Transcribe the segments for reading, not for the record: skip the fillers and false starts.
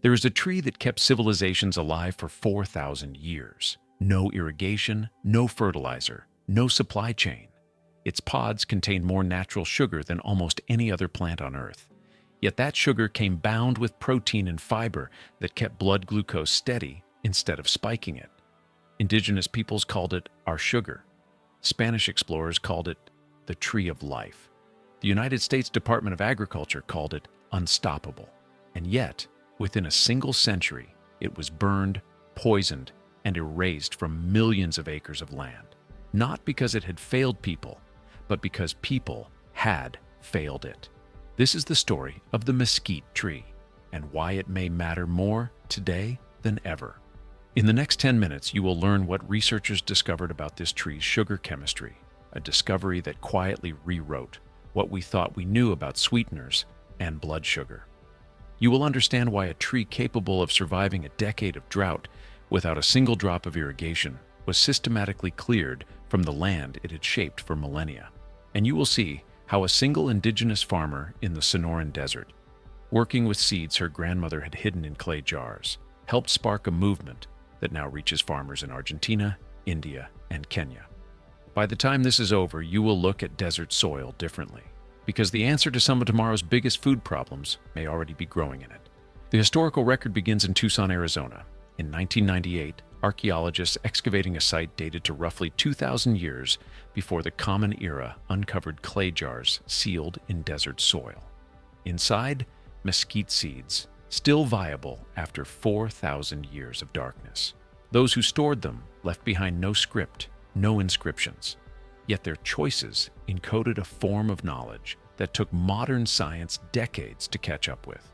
There is a tree that kept civilizations alive for 4,000 years. No irrigation, no fertilizer, no supply chain. Its pods contain more natural sugar than almost any other plant on Earth. Yet that sugar came bound with protein and fiber that kept blood glucose steady instead of spiking it. Indigenous peoples called it our sugar. Spanish explorers called it the tree of life. The United States Department of Agriculture called it unstoppable. And yet, within a single century, it was burned, poisoned, and erased from millions of acres of land. Not because it had failed people, but because people had failed it. This is the story of the mesquite tree, and why it may matter more today than ever. In the next 10 minutes, you will learn what researchers discovered about this tree's sugar chemistry, a discovery that quietly rewrote what we thought we knew about sweeteners and blood sugar. You will understand why a tree capable of surviving a decade of drought without a single drop of irrigation was systematically cleared from the land it had shaped for millennia. And you will see how a single indigenous farmer in the Sonoran Desert, working with seeds her grandmother had hidden in clay jars, helped spark a movement that now reaches farmers in Argentina, India, and Kenya. By the time this is over, you will look at desert soil differently, because the answer to some of tomorrow's biggest food problems may already be growing in it. The historical record begins in Tucson, Arizona. In 1998, archaeologists excavating a site dated to roughly 2,000 years before the Common Era uncovered clay jars sealed in desert soil. Inside, mesquite seeds, still viable after 4,000 years of darkness. Those who stored them left behind no script, no inscriptions. Yet their choices encoded a form of knowledge that took modern science decades to catch up with.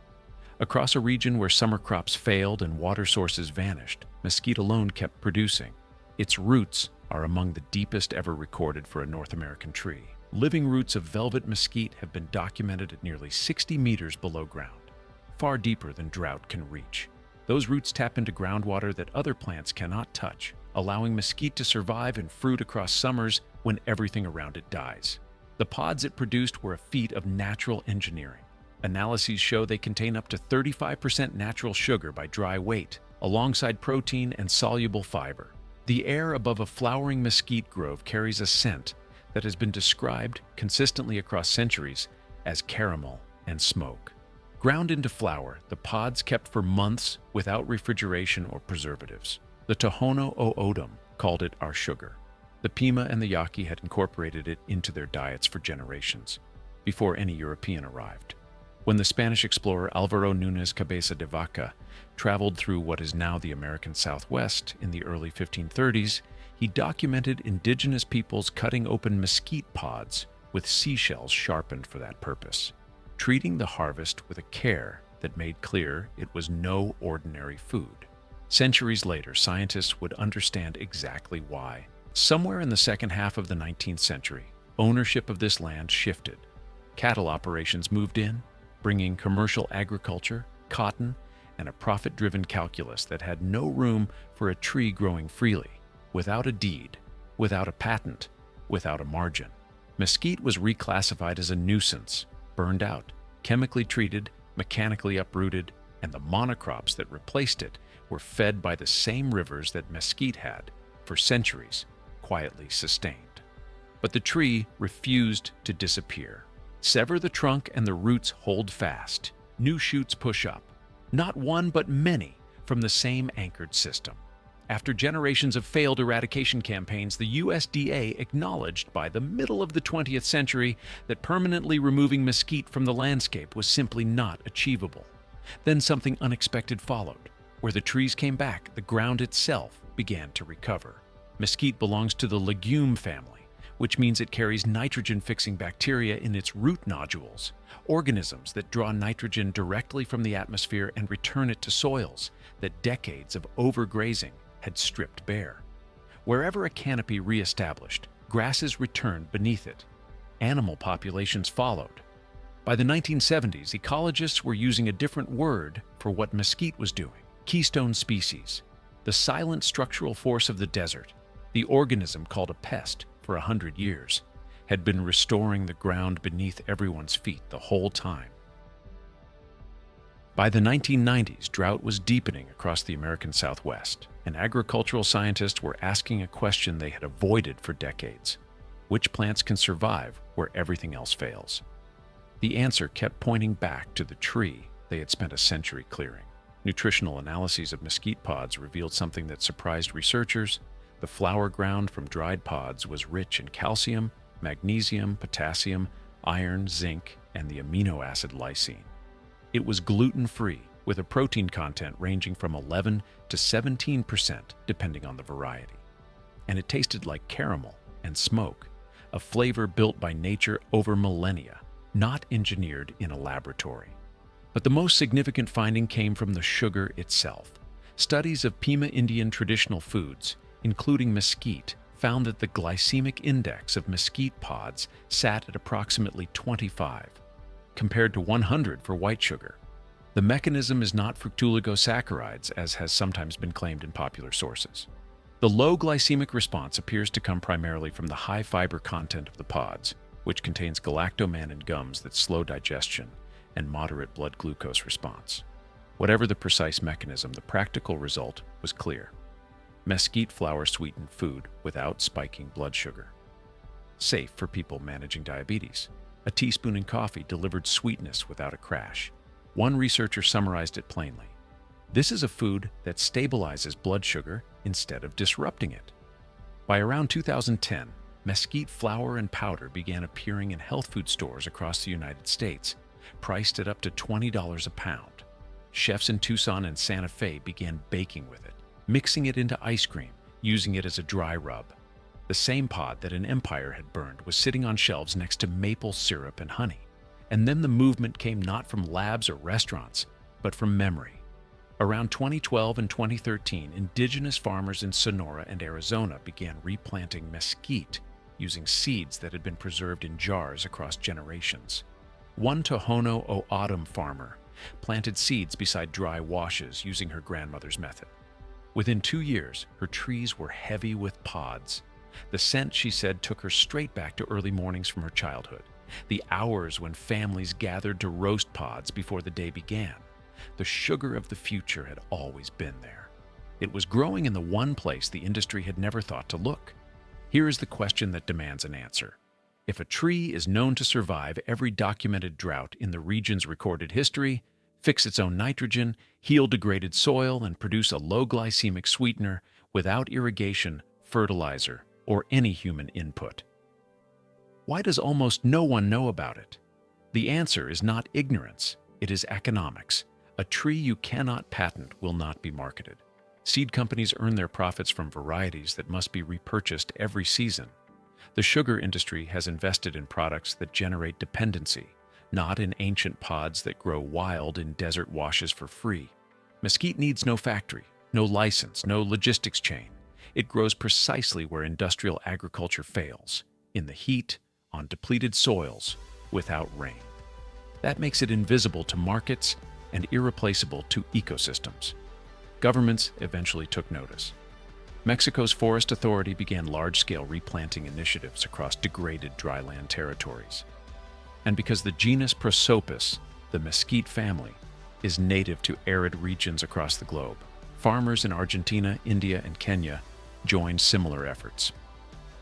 Across a region where summer crops failed and water sources vanished, mesquite alone kept producing. Its roots are among the deepest ever recorded for a North American tree. Living roots of velvet mesquite have been documented at nearly 60 meters below ground, far deeper than drought can reach. Those roots tap into groundwater that other plants cannot touch, allowing mesquite to survive and fruit across summers when everything around it dies. The pods it produced were a feat of natural engineering. Analyses show they contain up to 35% natural sugar by dry weight, alongside protein and soluble fiber. The air above a flowering mesquite grove carries a scent that has been described consistently across centuries as caramel and smoke. Ground into flour, the pods kept for months without refrigeration or preservatives. The Tohono O'odham called it our sugar. The Pima and the Yaqui had incorporated it into their diets for generations, before any European arrived. When the Spanish explorer Álvaro Núñez Cabeza de Vaca traveled through what is now the American Southwest in the early 1530s, he documented indigenous peoples cutting open mesquite pods with seashells sharpened for that purpose, treating the harvest with a care that made clear it was no ordinary food. Centuries later, scientists would understand exactly why. Somewhere in the second half of the 19th century, ownership of this land shifted. Cattle operations moved in, bringing commercial agriculture, cotton, and a profit-driven calculus that had no room for a tree growing freely, without a deed, without a patent, without a margin. Mesquite was reclassified as a nuisance, burned out, chemically treated, mechanically uprooted, and the monocrops that replaced it were fed by the same rivers that mesquite had, for centuries, quietly sustained. But the tree refused to disappear. Sever the trunk and the roots hold fast. New shoots push up, not one but many, from the same anchored system. After generations of failed eradication campaigns, the USDA acknowledged by the middle of the 20th century that permanently removing mesquite from the landscape was simply not achievable. Then something unexpected followed. Where the trees came back, the ground itself began to recover. Mesquite belongs to the legume family, which means it carries nitrogen-fixing bacteria in its root nodules, organisms that draw nitrogen directly from the atmosphere and return it to soils that decades of overgrazing had stripped bare. Wherever a canopy re-established, grasses returned beneath it. Animal populations followed. By the 1970s, ecologists were using a different word for what mesquite was doing: keystone species, the silent structural force of the desert, the organism called a pest for 100 years, had been restoring the ground beneath everyone's feet the whole time. By the 1990s, drought was deepening across the American Southwest, and agricultural scientists were asking a question they had avoided for decades. Which plants can survive where everything else fails? The answer kept pointing back to the tree they had spent a century clearing. Nutritional analyses of mesquite pods revealed something that surprised researchers. The flower ground from dried pods was rich in calcium, magnesium, potassium, iron, zinc, and the amino acid lysine. It was gluten-free, with a protein content ranging from 11 to 17% depending on the variety. And it tasted like caramel and smoke, a flavor built by nature over millennia, not engineered in a laboratory. But the most significant finding came from the sugar itself. Studies of Pima Indian traditional foods, including mesquite, found that the glycemic index of mesquite pods sat at approximately 25, compared to 100 for white sugar. The mechanism is not fructooligosaccharides, as has sometimes been claimed in popular sources. The low glycemic response appears to come primarily from the high fiber content of the pods, which contains galactomannan gums that slow digestion and moderate blood glucose response. Whatever the precise mechanism, the practical result was clear. Mesquite flower sweetened food without spiking blood sugar. Safe for people managing diabetes. A teaspoon in coffee delivered sweetness without a crash. One researcher summarized it plainly. This is a food that stabilizes blood sugar instead of disrupting it. By around 2010, mesquite flour and powder began appearing in health food stores across the United States, priced at up to $20 a pound. Chefs in Tucson and Santa Fe began baking with it, mixing it into ice cream, using it as a dry rub. The same pod that an empire had burned was sitting on shelves next to maple syrup and honey. And then the movement came not from labs or restaurants, but from memory. Around 2012 and 2013, indigenous farmers in Sonora and Arizona began replanting mesquite using seeds that had been preserved in jars across generations. One Tohono O'odham farmer planted seeds beside dry washes using her grandmother's method. Within 2 years, her trees were heavy with pods. The scent, she said, took her straight back to early mornings from her childhood, the hours when families gathered to roast pods before the day began. The sugar of the future had always been there. It was growing in the one place the industry had never thought to look. Here is the question that demands an answer. If a tree is known to survive every documented drought in the region's recorded history, fix its own nitrogen, heal degraded soil, and produce a low glycemic sweetener without irrigation, fertilizer, or any human input, why does almost no one know about it? The answer is not ignorance, it is economics. A tree you cannot patent will not be marketed. Seed companies earn their profits from varieties that must be repurchased every season. The sugar industry has invested in products that generate dependency, not in ancient pods that grow wild in desert washes for free. Mesquite needs no factory, no license, no logistics chain. It grows precisely where industrial agriculture fails, in the heat, on depleted soils, without rain. That makes it invisible to markets and irreplaceable to ecosystems. Governments eventually took notice. Mexico's Forest Authority began large-scale replanting initiatives across degraded dryland territories. And because the genus Prosopis, the mesquite family, is native to arid regions across the globe, farmers in Argentina, India, and Kenya joined similar efforts.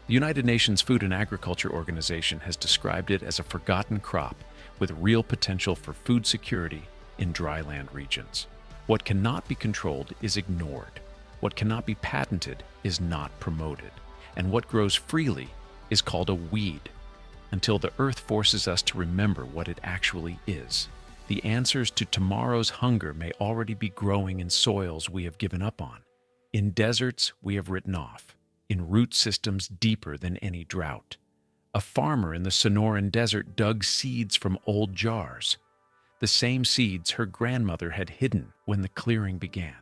The United Nations Food and Agriculture Organization has described it as a forgotten crop with real potential for food security in dryland regions. What cannot be controlled is ignored. What cannot be patented is not promoted. And what grows freely is called a weed, until the earth forces us to remember what it actually is. The answers to tomorrow's hunger may already be growing in soils we have given up on, in deserts we have written off, in root systems deeper than any drought. A farmer in the Sonoran Desert dug seeds from old jars, the same seeds her grandmother had hidden when the clearing began.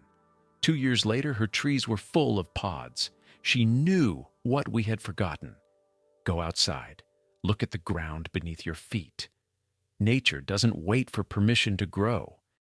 2 years later, her trees were full of pods. She knew what we had forgotten. Go outside. Look at the ground beneath your feet. Nature doesn't wait for permission to grow.